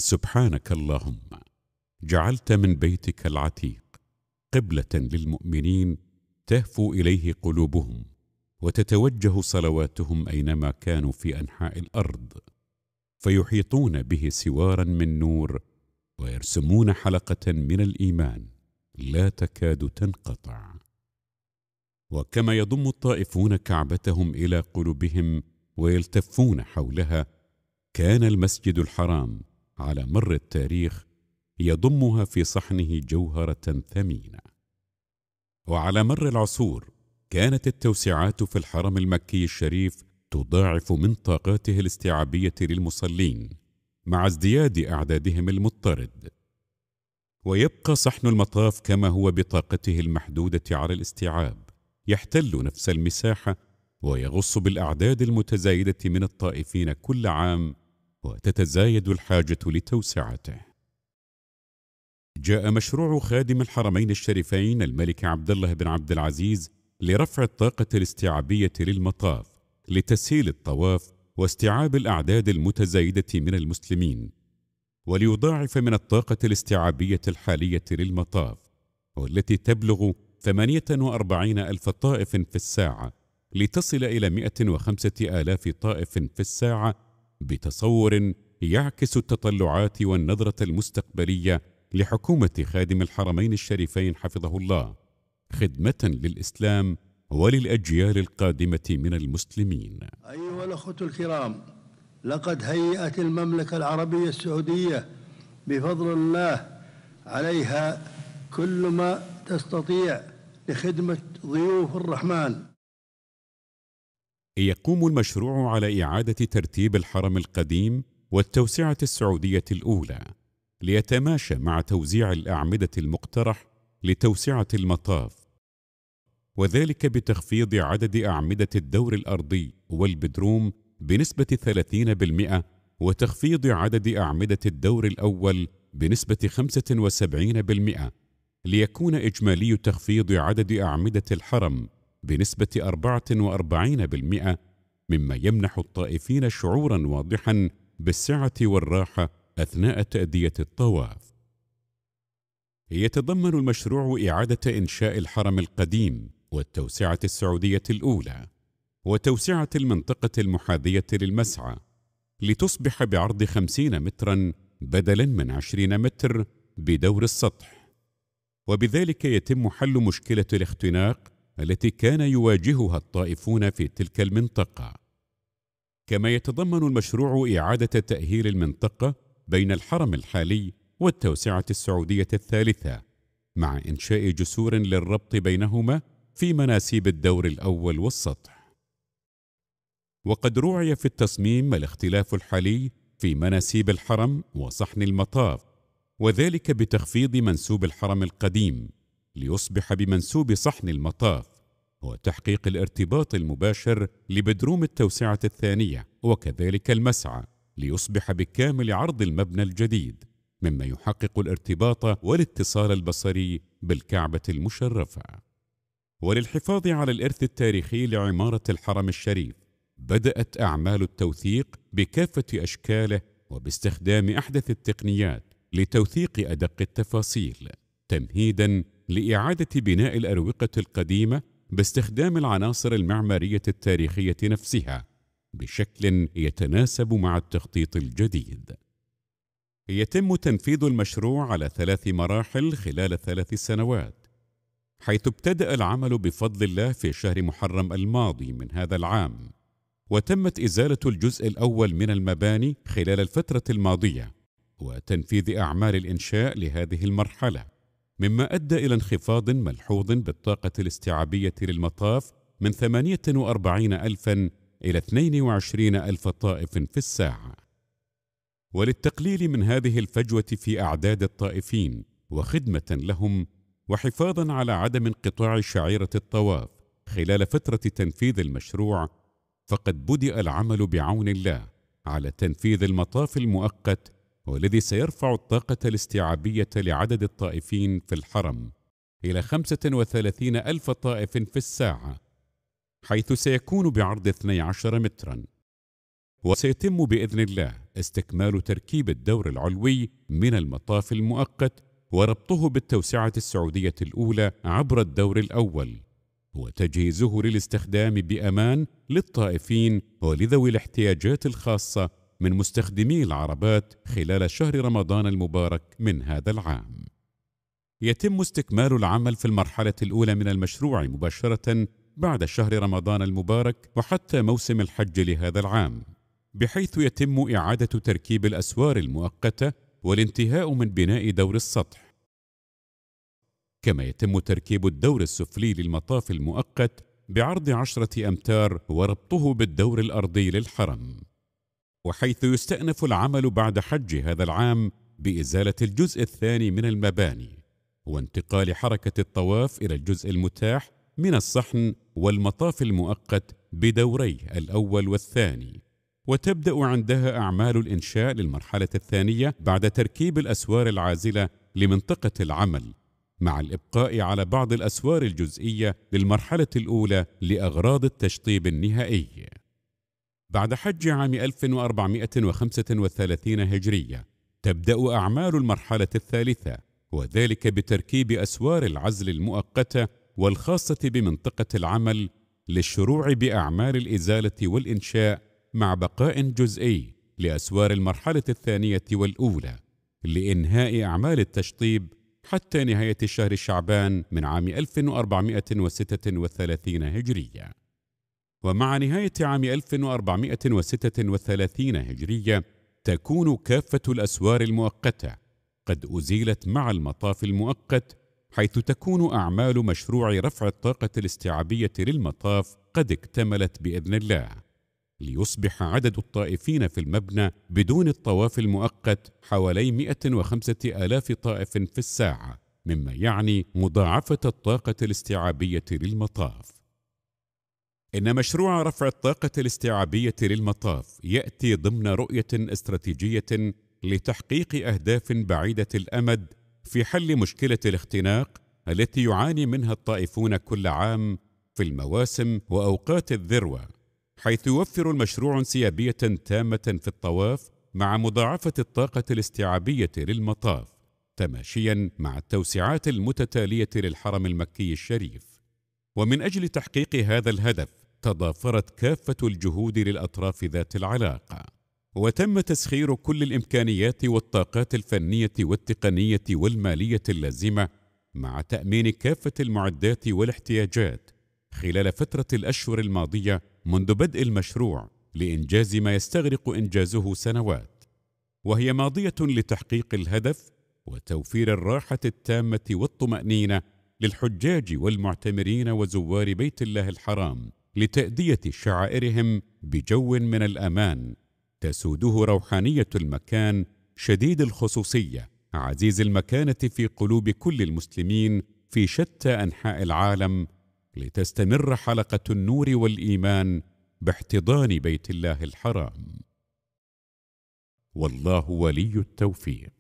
سبحانك اللهم جعلت من بيتك العتيق قبلة للمؤمنين تهفو إليه قلوبهم وتتوجه صلواتهم أينما كانوا في أنحاء الأرض، فيحيطون به سوارا من نور ويرسمون حلقة من الإيمان لا تكاد تنقطع. وكما يضم الطائفون كعبتهم إلى قلوبهم ويلتفون حولها، كان المسجد الحرام على مر التاريخ يضمها في صحنه جوهرة ثمينة. وعلى مر العصور كانت التوسعات في الحرم المكي الشريف تضاعف من طاقاته الاستيعابية للمصلين مع ازدياد أعدادهم المضطرد، ويبقى صحن المطاف كما هو بطاقته المحدودة على الاستيعاب، يحتل نفس المساحة ويغص بالأعداد المتزايدة من الطائفين كل عام، وتتزايد الحاجة لتوسعته. جاء مشروع خادم الحرمين الشريفين الملك عبد الله بن عبد العزيز لرفع الطاقة الاستيعابية للمطاف لتسهيل الطواف واستيعاب الأعداد المتزايدة من المسلمين، وليضاعف من الطاقة الاستيعابية الحالية للمطاف والتي تبلغ 48 ألف طائف في الساعة لتصل إلى 105 آلاف طائف في الساعة، بتصور يعكس التطلعات والنظرة المستقبلية لحكومة خادم الحرمين الشريفين حفظه الله، خدمة للإسلام وللأجيال القادمة من المسلمين. أيها الأخوة الكرام، لقد هيأت المملكة العربية السعودية بفضل الله عليها كل ما تستطيع لخدمة ضيوف الرحمن. يقوم المشروع على إعادة ترتيب الحرم القديم والتوسعة السعودية الأولى ليتماشى مع توزيع الأعمدة المقترح لتوسعة المطاف، وذلك بتخفيض عدد أعمدة الدور الأرضي والبدروم بنسبة 30%، وتخفيض عدد أعمدة الدور الأول بنسبة 75%، ليكون إجمالي تخفيض عدد أعمدة الحرم بنسبة 44%، مما يمنح الطائفين شعورا واضحا بالسعة والراحة أثناء تأدية الطواف. يتضمن المشروع إعادة إنشاء الحرم القديم والتوسعة السعودية الأولى وتوسعة المنطقة المحاذية للمسعى لتصبح بعرض 50 مترا بدلا من 20 متر بدور السطح، وبذلك يتم حل مشكلة الاختناق التي كان يواجهها الطائفون في تلك المنطقة. كما يتضمن المشروع إعادة تأهيل المنطقة بين الحرم الحالي والتوسعة السعودية الثالثة، مع إنشاء جسور للربط بينهما في مناسيب الدور الأول والسطح. وقد روعي في التصميم الاختلاف الحالي في مناسيب الحرم وصحن المطاف، وذلك بتخفيض منسوب الحرم القديم ليصبح بمنسوب صحن المطاف، وتحقيق الارتباط المباشر لبدروم التوسعة الثانية وكذلك المسعى ليصبح بكامل عرض المبنى الجديد، مما يحقق الارتباط والاتصال البصري بالكعبة المشرفة. وللحفاظ على الإرث التاريخي لعمارة الحرم الشريف، بدأت أعمال التوثيق بكافة أشكاله وباستخدام أحدث التقنيات لتوثيق أدق التفاصيل، تمهيداً لإعادة بناء الأروقة القديمة باستخدام العناصر المعمارية التاريخية نفسها بشكل يتناسب مع التخطيط الجديد. يتم تنفيذ المشروع على 3 مراحل خلال 3 سنوات، حيث ابتدأ العمل بفضل الله في شهر محرم الماضي من هذا العام، وتمت إزالة الجزء الأول من المباني خلال الفترة الماضية وتنفيذ أعمال الإنشاء لهذه المرحلة، مما أدى إلى انخفاض ملحوظ بالطاقة الاستيعابية للمطاف من 48 ألفا إلى 22 ألف طائف في الساعة. وللتقليل من هذه الفجوة في أعداد الطائفين وخدمة لهم وحفاظا على عدم انقطاع شعيرة الطواف خلال فترة تنفيذ المشروع، فقد بدأ العمل بعون الله على تنفيذ المطاف المؤقت، والذي سيرفع الطاقة الاستيعابية لعدد الطائفين في الحرم إلى 35 ألف طائف في الساعة، حيث سيكون بعرض 12 مترا. وسيتم بإذن الله استكمال تركيب الدور العلوي من المطاف المؤقت وربطه بالتوسعة السعودية الأولى عبر الدور الأول، وتجهيزه للاستخدام بأمان للطائفين ولذوي الاحتياجات الخاصة من مستخدمي العربات خلال شهر رمضان المبارك من هذا العام. يتم استكمال العمل في المرحلة الأولى من المشروع مباشرة بعد شهر رمضان المبارك وحتى موسم الحج لهذا العام، بحيث يتم إعادة تركيب الأسوار المؤقتة والانتهاء من بناء دور السطح، كما يتم تركيب الدور السفلي للمطاف المؤقت بعرض 10 أمتار وربطه بالدور الأرضي للحرم، وحيث يستأنف العمل بعد حج هذا العام بإزالة الجزء الثاني من المباني وانتقال حركة الطواف إلى الجزء المتاح من الصحن والمطاف المؤقت بدوريه الأول والثاني، وتبدأ عندها أعمال الإنشاء للمرحلة الثانية بعد تركيب الأسوار العازلة لمنطقة العمل، مع الإبقاء على بعض الأسوار الجزئية للمرحلة الأولى لأغراض التشطيب النهائي. بعد حج عام 1435 هجرية تبدأ أعمال المرحلة الثالثة، وذلك بتركيب أسوار العزل المؤقتة والخاصة بمنطقة العمل للشروع بأعمال الإزالة والإنشاء، مع بقاء جزئي لأسوار المرحلة الثانية والأولى لإنهاء أعمال التشطيب حتى نهاية شهر شعبان من عام 1436 هجرية. ومع نهاية عام 1436 هجرية تكون كافة الأسوار المؤقتة قد أزيلت مع المطاف المؤقت، حيث تكون أعمال مشروع رفع الطاقة الاستيعابية للمطاف قد اكتملت بإذن الله، ليصبح عدد الطائفين في المبنى بدون الطواف المؤقت حوالي 105,000 طائف في الساعة، مما يعني مضاعفة الطاقة الاستيعابية للمطاف. إن مشروع رفع الطاقة الاستيعابية للمطاف يأتي ضمن رؤية استراتيجية لتحقيق أهداف بعيدة الأمد في حل مشكلة الاختناق التي يعاني منها الطائفون كل عام في المواسم وأوقات الذروة، حيث يوفر المشروع انسيابية تامة في الطواف مع مضاعفة الطاقة الاستيعابية للمطاف، تماشيا مع التوسعات المتتالية للحرم المكي الشريف. ومن أجل تحقيق هذا الهدف تضافرت كافة الجهود للأطراف ذات العلاقة، وتم تسخير كل الإمكانيات والطاقات الفنية والتقنية والمالية اللازمة، مع تأمين كافة المعدات والاحتياجات خلال فترة الأشهر الماضية منذ بدء المشروع لإنجاز ما يستغرق إنجازه سنوات، وهي ماضية لتحقيق الهدف وتوفير الراحة التامة والطمأنينة للحجاج والمعتمرين وزوار بيت الله الحرام لتأدية شعائرهم بجو من الأمان تسوده روحانية المكان شديد الخصوصية عزيز المكانة في قلوب كل المسلمين في شتى أنحاء العالم، لتستمر حلقة النور والإيمان باحتضان بيت الله الحرام. والله ولي التوفيق.